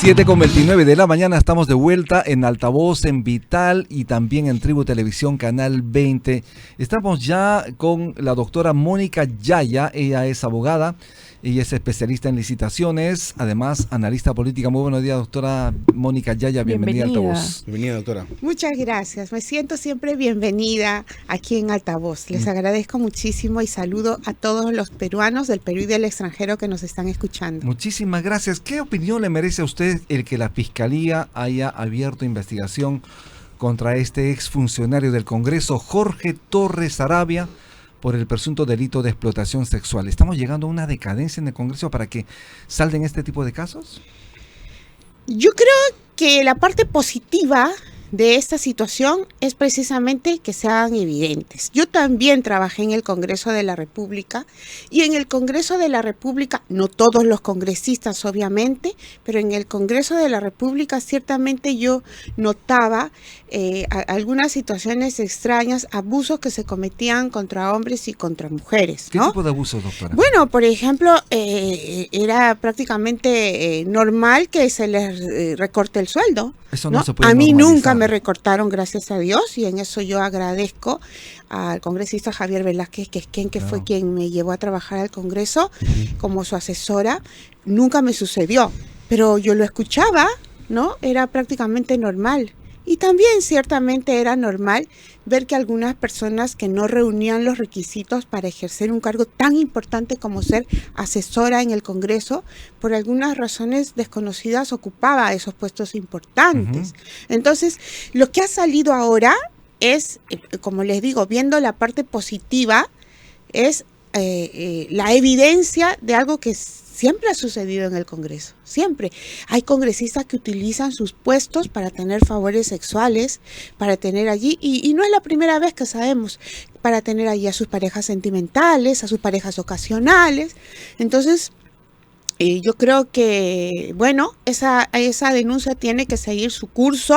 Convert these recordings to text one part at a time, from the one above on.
7:29 de la mañana, estamos de vuelta en Altavoz, en Vital y también en Tribu Televisión, Canal 20. Estamos ya con la doctora Mónica Yaya. Ella es abogada, ella es especialista en licitaciones, además analista política. Muy buenos días, doctora Mónica Yaya, bienvenida a Altavoz. Bienvenida, doctora. Muchas gracias, me siento siempre bienvenida aquí en Altavoz. Les agradezco muchísimo y saludo a todos los peruanos del Perú y del extranjero que nos están escuchando. Muchísimas gracias. ¿Qué opinión le merece a usted el que la Fiscalía haya abierto investigación contra este exfuncionario del Congreso, Jorge Torres Arabia, por el presunto delito de explotación sexual? ¿Estamos llegando a una decadencia en el Congreso para que salden este tipo de casos? Yo creo que la parte positiva de esta situación es precisamente que sean evidentes. Yo también trabajé en el Congreso de la República y en el Congreso de la República, no todos los congresistas obviamente, pero en el Congreso de la República ciertamente yo notaba algunas situaciones extrañas, abusos que se cometían contra hombres y contra mujeres, ¿no? ¿Qué tipo de abusos, doctora? Bueno, por ejemplo, era prácticamente normal que se les recorte el sueldo. Eso no se puede A mí normalizar. nunca me recortaron, gracias a Dios, y en eso yo agradezco al congresista Javier Velázquez, que fue quien me llevó a trabajar al Congreso como su asesora. Nunca me sucedió, pero yo lo escuchaba, ¿no? Era prácticamente normal. Y también ciertamente era normal ver que algunas personas que no reunían los requisitos para ejercer un cargo tan importante como ser asesora en el Congreso, por algunas razones desconocidas ocupaba esos puestos importantes. Entonces, lo que ha salido ahora es, como les digo, viendo la parte positiva, es la evidencia de algo que siempre ha sucedido en el Congreso, siempre. Hay congresistas que utilizan sus puestos para tener favores sexuales, para tener allí, y no es la primera vez que sabemos, para tener allí a sus parejas sentimentales, a sus parejas ocasionales. Entonces, yo creo que, bueno, esa denuncia tiene que seguir su curso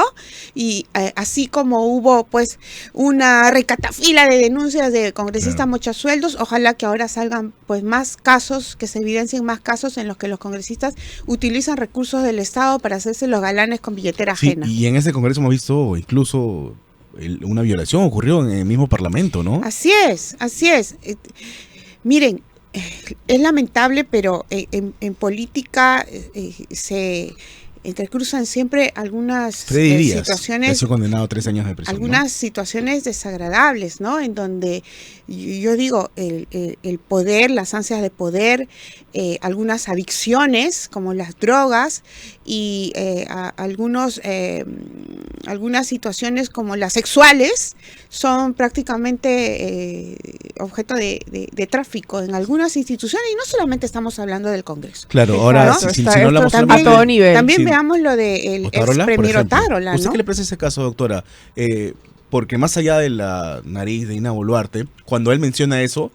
y así como hubo pues una recatafila de denuncias de congresistas mochasueldos, ojalá que ahora salgan pues más casos, que se evidencien más casos en los que los congresistas utilizan recursos del Estado para hacerse los galanes con billetera ajena. Y en ese Congreso hemos visto incluso una violación ocurrió en el mismo Parlamento, ¿no? Así es. Miren, es lamentable, pero en política se intercruzan siempre algunas situaciones. Fue condenado a 3 años de prisión. Algunas situaciones desagradables, ¿no? En donde yo digo, el poder, las ansias de poder, algunas adicciones como las drogas y algunas situaciones como las sexuales son prácticamente objeto de tráfico en algunas instituciones, y no solamente estamos hablando del Congreso. Claro, ahora si no hablamos también, a todo nivel. También veamos lo del ex premier Otárola, ¿no? ¿Usted qué le parece ese caso, doctora? Porque más allá de la nariz de Dina Boluarte, cuando él menciona eso,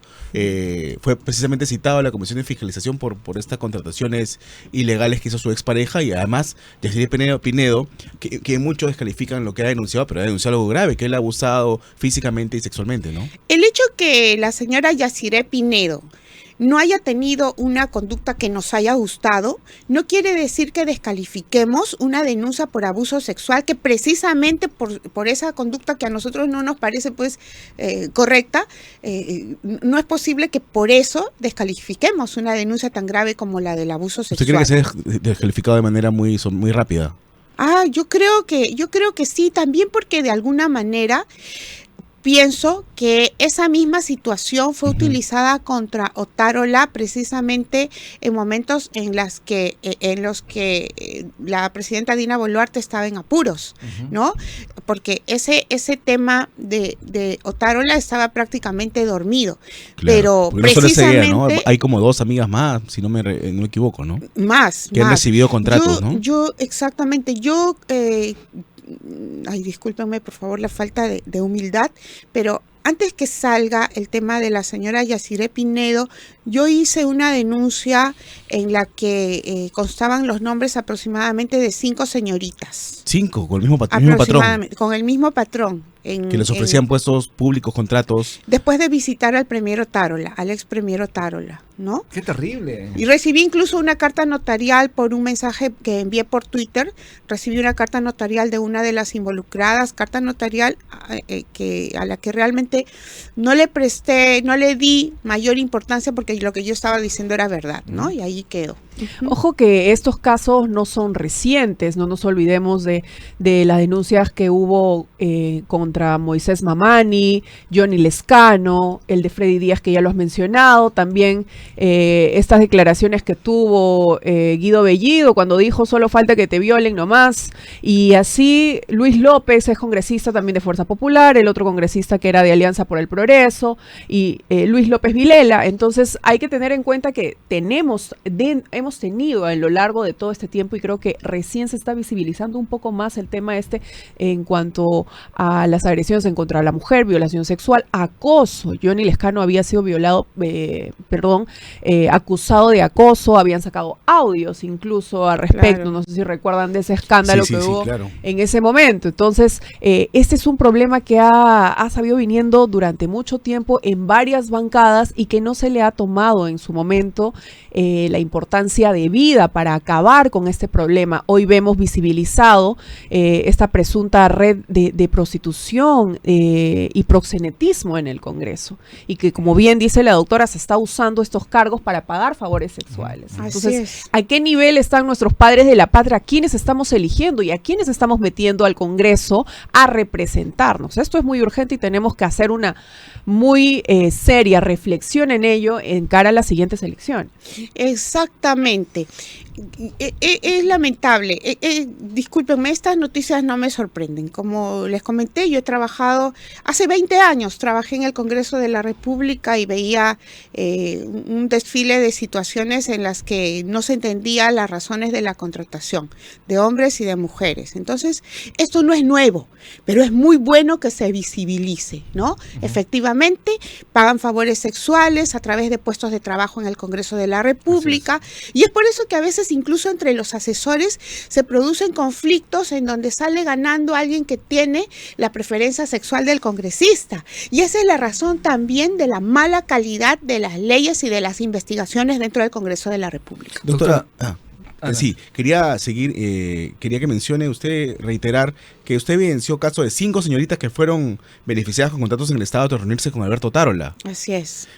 fue precisamente citado a la Comisión de Fiscalización por estas contrataciones ilegales que hizo su expareja, y además Yaciré Pinedo, que muchos descalifican lo que ha denunciado, pero ha denunciado algo grave, que él ha abusado físicamente y sexualmente, ¿no? El hecho que la señora Yaciré Pinedo no haya tenido una conducta que nos haya gustado, no quiere decir que descalifiquemos una denuncia por abuso sexual, que precisamente por esa conducta que a nosotros no nos parece pues correcta, no es posible que por eso descalifiquemos una denuncia tan grave como la del abuso sexual. ¿Usted cree que se ha descalificado de manera muy rápida? Yo creo que sí, también porque de alguna manera pienso que esa misma situación fue utilizada contra Otárola precisamente en momentos en los que la presidenta Dina Boluarte estaba en apuros, ¿no? Porque ese tema de Otárola estaba prácticamente dormido. Claro, pero no precisamente solo ella, ¿no? Hay como 2 amigas más, si no me equivoco, ¿no? Más. Que han recibido contratos, ¿no? Exactamente. Ay, discúlpenme por favor la falta de humildad, pero antes que salga el tema de la señora Yaciré Pinedo, yo hice una denuncia en la que constaban los nombres aproximadamente de 5 señoritas. 5, con el mismo patrón. Con el mismo patrón. Que les ofrecían puestos públicos, contratos. Después de visitar al premier Otárola, al ex premier Otárola, ¿no? ¡Qué terrible! Y recibí incluso una carta notarial por un mensaje que envié por Twitter. Recibí una carta notarial de una de las involucradas, carta notarial a la que realmente no le di mayor importancia porque lo que yo estaba diciendo era verdad, ¿no? Y ahí quedó. Ojo que estos casos no son recientes, no nos olvidemos de las denuncias que hubo contra Moisés Mamani, Johnny Lescano, el de Freddy Díaz que ya lo has mencionado, también estas declaraciones que tuvo Guido Bellido cuando dijo solo falta que te violen nomás, y así Luis López es congresista también de Fuerza Popular, el otro congresista que era de Alianza por el Progreso, y Luis López Vilela. Entonces hay que tener en cuenta que hemos tenido a lo largo de todo este tiempo, y creo que recién se está visibilizando un poco más el tema en cuanto a las agresiones en contra de la mujer, violación sexual, acoso. Johnny Lescano había sido acusado de acoso, habían sacado audios incluso al respecto, claro. No sé si recuerdan de ese escándalo que hubo claro. En ese momento. Entonces, este es un problema que ha sabido viniendo durante mucho tiempo en varias bancadas y que no se le ha tomado en su momento la importancia de vida para acabar con este problema. Hoy vemos visibilizado esta presunta red de prostitución y proxenetismo en el Congreso, y que, como bien dice la doctora, se está usando estos cargos para pagar favores sexuales. Entonces, ¿a qué nivel están nuestros padres de la patria? ¿A quiénes estamos eligiendo y a quiénes estamos metiendo al Congreso a representarnos? Esto es muy urgente y tenemos que hacer una muy seria reflexión en ello en cara a las siguientes elecciones. Exactamente. Es lamentable. Discúlpenme, estas noticias no me sorprenden. Como les comenté, yo he trabajado, hace 20 años trabajé en el Congreso de la República y veía un desfile de situaciones en las que no se entendía las razones de la contratación de hombres y de mujeres. Entonces, esto no es nuevo, pero es muy bueno que se visibilice, ¿no? Efectivamente, pagan favores sexuales a través de puestos de trabajo en el Congreso de la República, y es por eso que a veces incluso entre los asesores se producen conflictos en donde sale ganando alguien que tiene la preferencia sexual del congresista, y esa es la razón también de la mala calidad de las leyes y de las investigaciones dentro del Congreso de la República. Doctora, sí, quería que mencione usted, reiterar que usted evidenció caso de 5 señoritas que fueron beneficiadas con contratos en el Estado de reunirse con Alberto Otárola. Así es.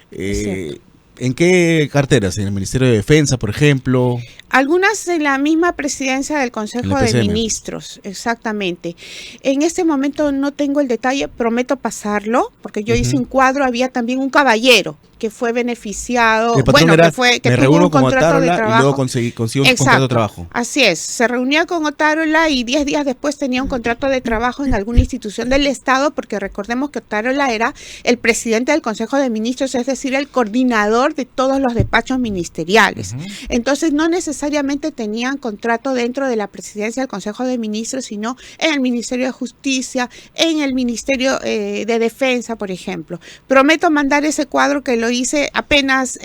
¿En qué carteras? ¿En el Ministerio de Defensa, por ejemplo? Algunas en la misma presidencia del Consejo de Ministros, exactamente. En este momento no tengo el detalle, prometo pasarlo, porque yo hice un cuadro, había también un caballero que fue beneficiado, que tuvo un contrato de trabajo. Y luego consiguió un contrato de trabajo. Así es, se reunía con Otárola y 10 días después tenía un contrato de trabajo en alguna institución del Estado, porque recordemos que Otárola era el presidente del Consejo de Ministros, es decir, el coordinador de todos los despachos ministeriales. Entonces no necesariamente tenían contrato dentro de la presidencia del Consejo de Ministros, sino en el Ministerio de Justicia, en el Ministerio de Defensa, por ejemplo. Prometo mandar ese cuadro que lo hice apenas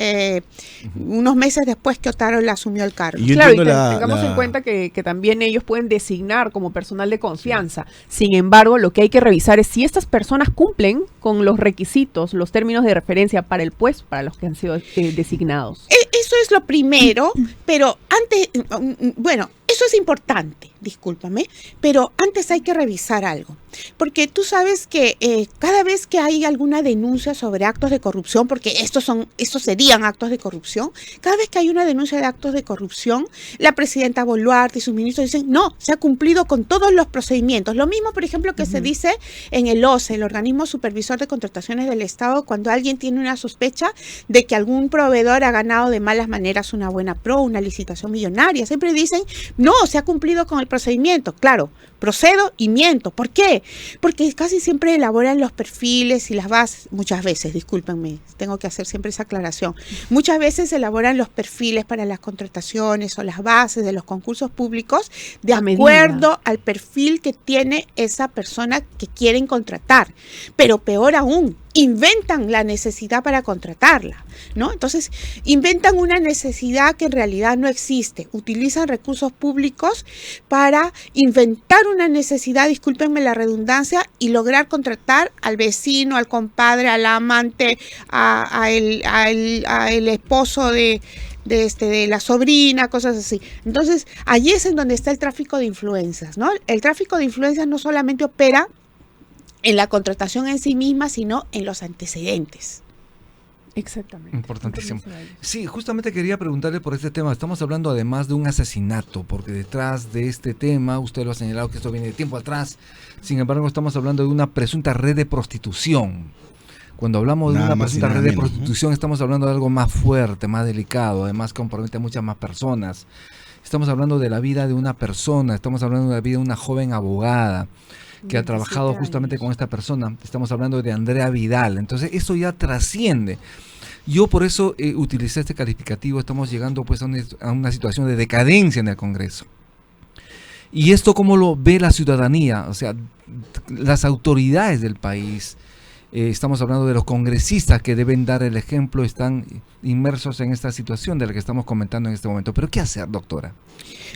unos meses después que Otárola asumió el cargo. Claro, y tengamos en cuenta que también ellos pueden designar como personal de confianza. Sin embargo, lo que hay que revisar es si estas personas cumplen con los requisitos, los términos de referencia para el puesto para los que han sido designados. Eso es lo primero, pero antes, bueno, eso es importante, discúlpame, pero antes hay que revisar algo, porque tú sabes que cada vez que hay alguna denuncia sobre actos de corrupción, porque estos serían actos de corrupción, cada vez que hay una denuncia de actos de corrupción, la presidenta Boluarte y sus ministros dicen, no, se ha cumplido con todos los procedimientos. Lo mismo, por ejemplo, que se dice en el OCE, el Organismo Supervisor de Contrataciones del Estado, cuando alguien tiene una sospecha de que algún proveedor ha ganado de malas maneras una buena una licitación millonaria. Siempre dicen, no, se ha cumplido con el procedimiento. Claro, procedo y miento. ¿Por qué? Porque casi siempre elaboran los perfiles y las bases, muchas veces, discúlpenme, tengo que hacer siempre esa aclaración, muchas veces elaboran los perfiles para las contrataciones o las bases de los concursos públicos de acuerdo al perfil que tiene esa persona que quieren contratar. Pero peor aún, inventan la necesidad para contratarla, ¿no? Entonces, inventan una necesidad que en realidad no existe. Utilizan recursos públicos para inventar una necesidad, discúlpenme la redundancia, y lograr contratar al vecino, al compadre, al amante, a el esposo de la sobrina, cosas así. Entonces, allí es en donde está el tráfico de influencias, ¿no? El tráfico de influencias no solamente opera en la contratación en sí misma, sino en los antecedentes. Exactamente. Importantísimo. Sí, justamente quería preguntarle por este tema. Estamos hablando además de un asesinato, porque detrás de este tema, usted lo ha señalado que esto viene de tiempo atrás, sin embargo estamos hablando de una presunta red de prostitución. Cuando hablamos de una presunta red de prostitución, estamos hablando de algo más fuerte, más delicado, además compromete a muchas más personas. Estamos hablando de la vida de una persona, estamos hablando de la vida de una joven abogada que ha trabajado justamente con esta persona. Estamos hablando de Andrea Vidal. Entonces eso ya trasciende. Yo por eso utilicé este calificativo. Estamos llegando pues a una situación de decadencia en el Congreso. ¿Y esto cómo lo ve la ciudadanía? O sea, las autoridades del país, estamos hablando de los congresistas que deben dar el ejemplo, están inmersos en esta situación de la que estamos comentando en este momento. ¿Pero qué hacer, doctora?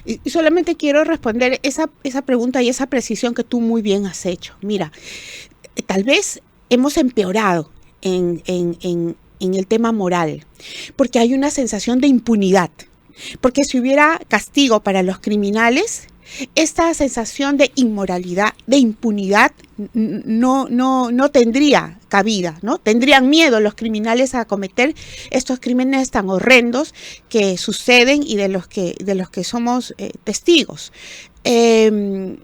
Y solamente quiero responder esa pregunta y esa precisión que tú muy bien has hecho. Mira, tal vez hemos empeorado en el tema moral, porque hay una sensación de impunidad. Porque si hubiera castigo para los criminales, esta sensación de inmoralidad, de impunidad, no tendría cabida, ¿no? Tendrían miedo los criminales a cometer estos crímenes tan horrendos que suceden y de los que somos testigos. Y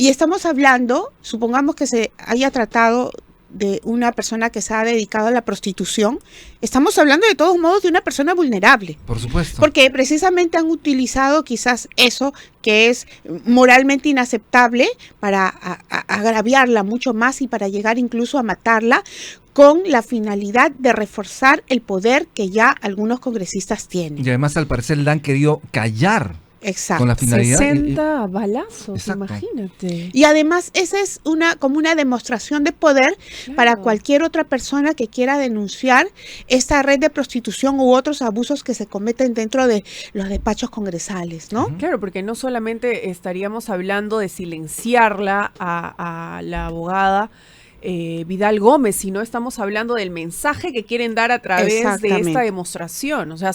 estamos hablando, supongamos que se haya tratado de una persona que se ha dedicado a la prostitución, estamos hablando de todos modos de una persona vulnerable. Por supuesto. Porque precisamente han utilizado quizás eso que es moralmente inaceptable para agraviarla mucho más y para llegar incluso a matarla, con la finalidad de reforzar el poder que ya algunos congresistas tienen. Y además al parecer la han querido callar. Exacto. Con la finalidad. 60 balazos, exacto. Imagínate. Y además esa es como una demostración de poder, claro, para cualquier otra persona que quiera denunciar esta red de prostitución u otros abusos que se cometen dentro de los despachos congresales, ¿no? Claro, porque no solamente estaríamos hablando de silenciarla a la abogada Vidal Gómez, sino estamos hablando del mensaje que quieren dar a través de esta demostración. O sea,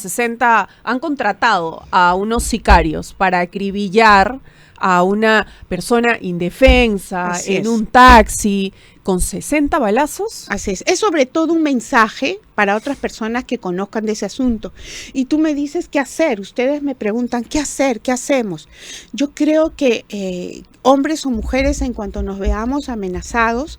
han contratado a unos sicarios para acribillar a una persona indefensa en un taxi con 60 balazos. Así es. Es sobre todo un mensaje para otras personas que conozcan de ese asunto. Y tú me dices qué hacer. Ustedes me preguntan qué hacer, qué hacemos. Yo creo que hombres o mujeres, en cuanto nos veamos amenazados,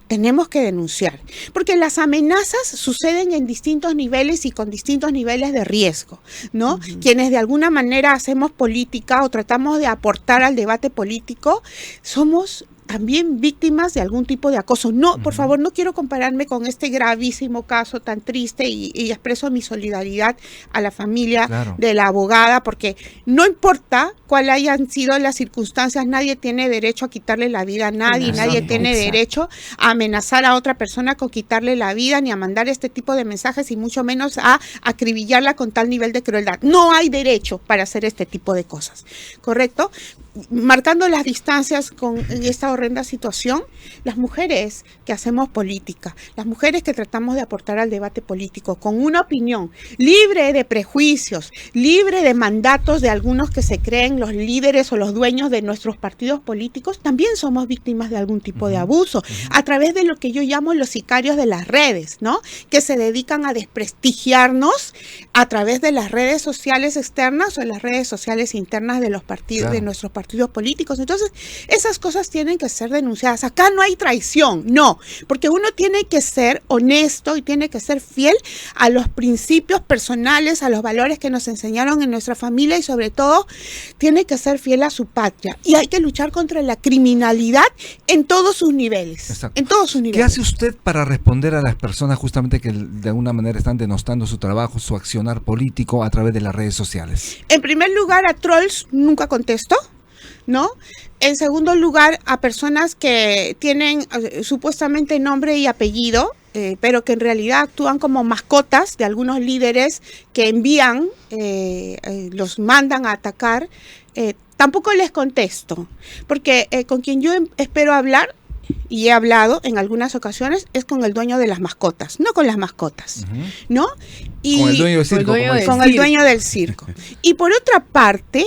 tenemos que denunciar, porque las amenazas suceden en distintos niveles y con distintos niveles de riesgo, ¿no? Uh-huh. Quienes de alguna manera hacemos política o tratamos de aportar al debate político, somos también víctimas de algún tipo de acoso. No, por favor, no quiero compararme con este gravísimo caso tan triste y expreso mi solidaridad a la familia, claro, de la abogada, porque no importa cuáles hayan sido las circunstancias, nadie tiene derecho a quitarle la vida a nadie, nadie tiene derecho a amenazar a otra persona con quitarle la vida, ni a mandar este tipo de mensajes, y mucho menos a acribillarla con tal nivel de crueldad. No hay derecho para hacer este tipo de cosas, ¿correcto? Marcando las distancias con esta horrenda situación, las mujeres que hacemos política, las mujeres que tratamos de aportar al debate político con una opinión libre de prejuicios, libre de mandatos de algunos que se creen los líderes o los dueños de nuestros partidos políticos, también somos víctimas de algún tipo de abuso, a través de lo que yo llamo los sicarios de las redes, ¿no? Que se dedican a desprestigiarnos a través de las redes sociales externas o las redes sociales internas de los partidos, claro, de nuestros partidos políticos. Entonces, esas cosas tienen que ser denunciadas. Acá no hay traición, no, porque uno tiene que ser honesto y tiene que ser fiel a los principios personales, a los valores que nos enseñaron en nuestra familia, y sobre todo tiene que ser fiel a su patria. Y hay que luchar contra la criminalidad en todos sus niveles. Exacto. En todos sus niveles. ¿Qué hace usted para responder a las personas justamente que de alguna manera están denostando su trabajo, su accionar político a través de las redes sociales? En primer lugar, a trolls nunca contesto. ¿no? En segundo lugar, a personas que tienen supuestamente nombre y apellido, pero que en realidad actúan como mascotas de algunos líderes que envían, los mandan a atacar. Tampoco les contesto, porque con quien yo espero hablar, y he hablado en algunas ocasiones, es con el dueño de las mascotas, no con las mascotas, ¿no? Y con el dueño del circo. Con el dueño del circo. Y por otra parte,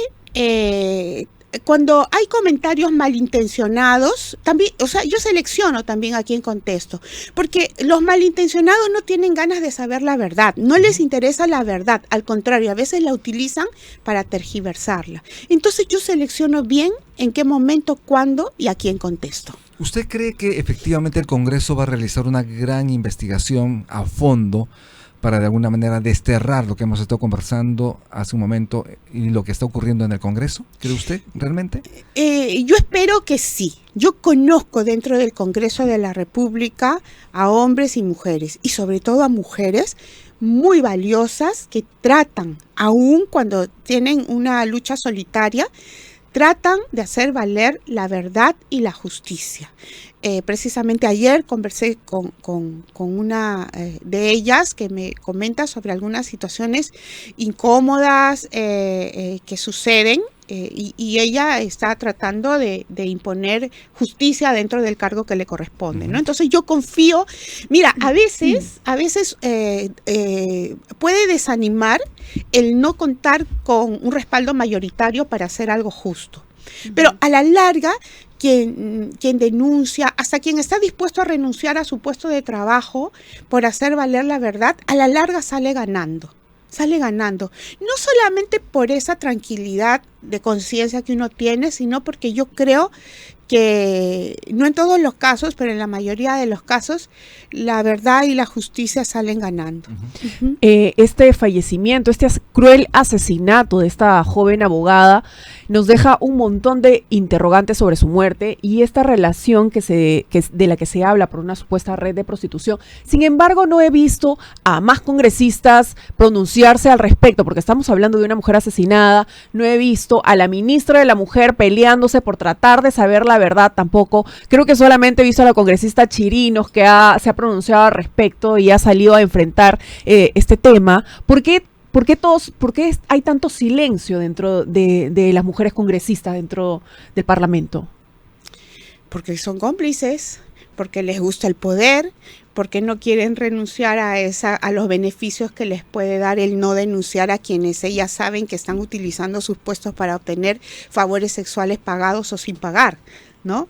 cuando hay comentarios malintencionados, también, o sea, yo selecciono también a quién contesto, porque los malintencionados no tienen ganas de saber la verdad, no les interesa la verdad, al contrario, a veces la utilizan para tergiversarla. Entonces yo selecciono bien en qué momento, cuándo y a quién contesto. ¿Usted cree que efectivamente el Congreso va a realizar una gran investigación a fondo para de alguna manera desterrar lo que hemos estado conversando hace un momento y lo que está ocurriendo en el Congreso? ¿Cree usted realmente? Yo espero que sí. Yo conozco dentro del Congreso de la República a hombres y mujeres, y sobre todo a mujeres muy valiosas que tratan, aun cuando tienen una lucha solitaria, tratan de hacer valer la verdad y la justicia. Precisamente ayer conversé con una de ellas que me comenta sobre algunas situaciones incómodas que suceden, y ella está tratando de imponer justicia dentro del cargo que le corresponde, ¿no? Entonces yo confío, mira, a veces puede desanimar el no contar con un respaldo mayoritario para hacer algo justo, pero a la larga quien denuncia, hasta quien está dispuesto a renunciar a su puesto de trabajo por hacer valer la verdad, a la larga sale ganando, no solamente por esa tranquilidad de conciencia que uno tiene, sino porque yo creo que no en todos los casos, pero en la mayoría de los casos, la verdad y la justicia salen ganando. Este fallecimiento, cruel asesinato de esta joven abogada nos deja un montón de interrogantes sobre su muerte y esta relación de la que se habla por una supuesta red de prostitución. Sin embargo, no he visto a más congresistas pronunciarse al respecto, porque estamos hablando de una mujer asesinada. No he visto a la ministra de la Mujer peleándose por tratar de saber la verdad tampoco. Creo que solamente he visto a la congresista Chirinos que se ha pronunciado al respecto y ha salido a enfrentar este tema. ¿Por qué hay tanto silencio dentro de las mujeres congresistas dentro del Parlamento? Porque son cómplices, porque les gusta el poder, porque no quieren renunciar a los beneficios que les puede dar el no denunciar a quienes ellas saben que están utilizando sus puestos para obtener favores sexuales pagados o sin pagar, ¿no?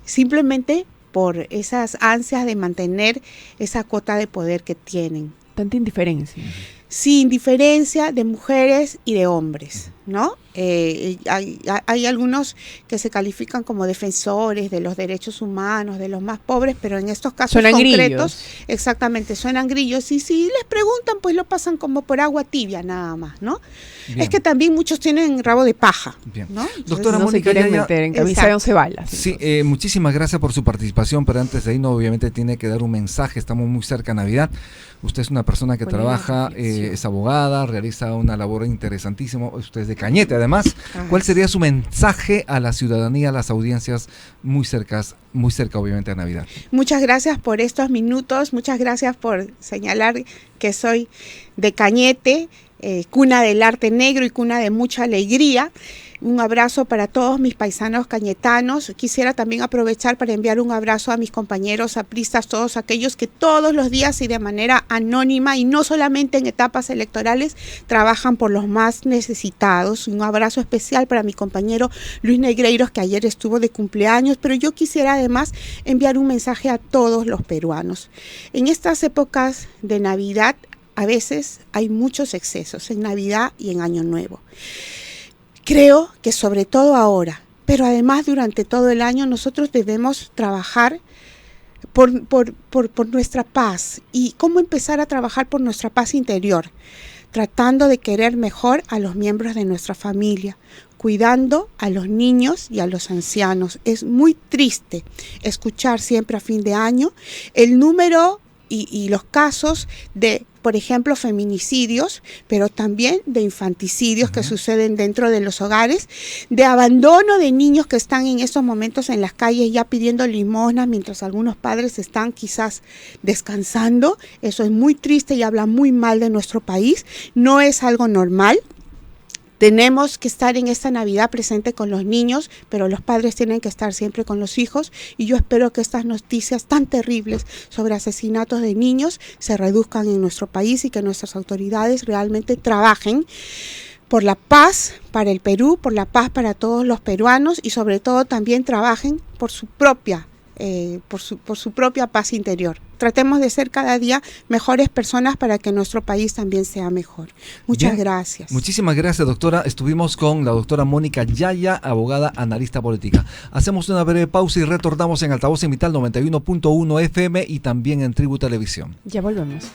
Simplemente por esas ansias de mantener esa cuota de poder que tienen. Tanta indiferencia. Sí, indiferencia de mujeres y de hombres, ¿no? Hay algunos que se califican como defensores de los derechos humanos, de los más pobres, pero en estos casos suenan concretos, grillos. Exactamente, suenan grillos, y si les preguntan, pues lo pasan como por agua tibia nada más, ¿no? Bien. Es que también muchos tienen rabo de paja, bien, ¿no? Doctora no Mónica, se quieren meter en camisa de 11 balas. Sí, muchísimas gracias por su participación, pero antes de ahí, obviamente tiene que dar un mensaje. Estamos muy cerca de Navidad. Usted es una persona que trabaja, es abogada, realiza una labor interesantísima. Usted es de Cañete, además. ¿Cuál sería su mensaje a la ciudadanía, a las audiencias muy cerca, obviamente, a Navidad? Muchas gracias por estos minutos. Muchas gracias por señalar que soy de Cañete, cuna del arte negro y cuna de mucha alegría. Un abrazo para todos mis paisanos cañetanos. Quisiera también aprovechar para enviar un abrazo a mis compañeros apristas, todos aquellos que todos los días y de manera anónima y no solamente en etapas electorales trabajan por los más necesitados. Un abrazo especial para mi compañero Luis Negreiros, que ayer estuvo de cumpleaños, pero yo quisiera además enviar un mensaje a todos los peruanos. En estas épocas de Navidad a veces hay muchos excesos, en Navidad y en Año Nuevo. Creo que sobre todo ahora, pero además durante todo el año, nosotros debemos trabajar por nuestra paz. ¿Y cómo empezar a trabajar por nuestra paz interior? Tratando de querer mejor a los miembros de nuestra familia, cuidando a los niños y a los ancianos. Es muy triste escuchar siempre a fin de año el número y los casos de, por ejemplo, feminicidios, pero también de infanticidios que suceden dentro de los hogares, de abandono de niños que están en estos momentos en las calles ya pidiendo limosna mientras algunos padres están quizás descansando. Eso es muy triste y habla muy mal de nuestro país. No es algo normal. Tenemos que estar en esta Navidad presente con los niños, pero los padres tienen que estar siempre con los hijos, y yo espero que estas noticias tan terribles sobre asesinatos de niños se reduzcan en nuestro país y que nuestras autoridades realmente trabajen por la paz para el Perú, por la paz para todos los peruanos, y sobre todo también trabajen por su propia paz interior. Tratemos de ser cada día mejores personas para que nuestro país también sea mejor. Muchas gracias. Muchísimas gracias, doctora. Estuvimos con la doctora Mónica Yaya, abogada, analista política. Hacemos una breve pausa y retornamos en Altavoz en Vital 91.1 FM y también en Tribu Televisión. Ya volvemos.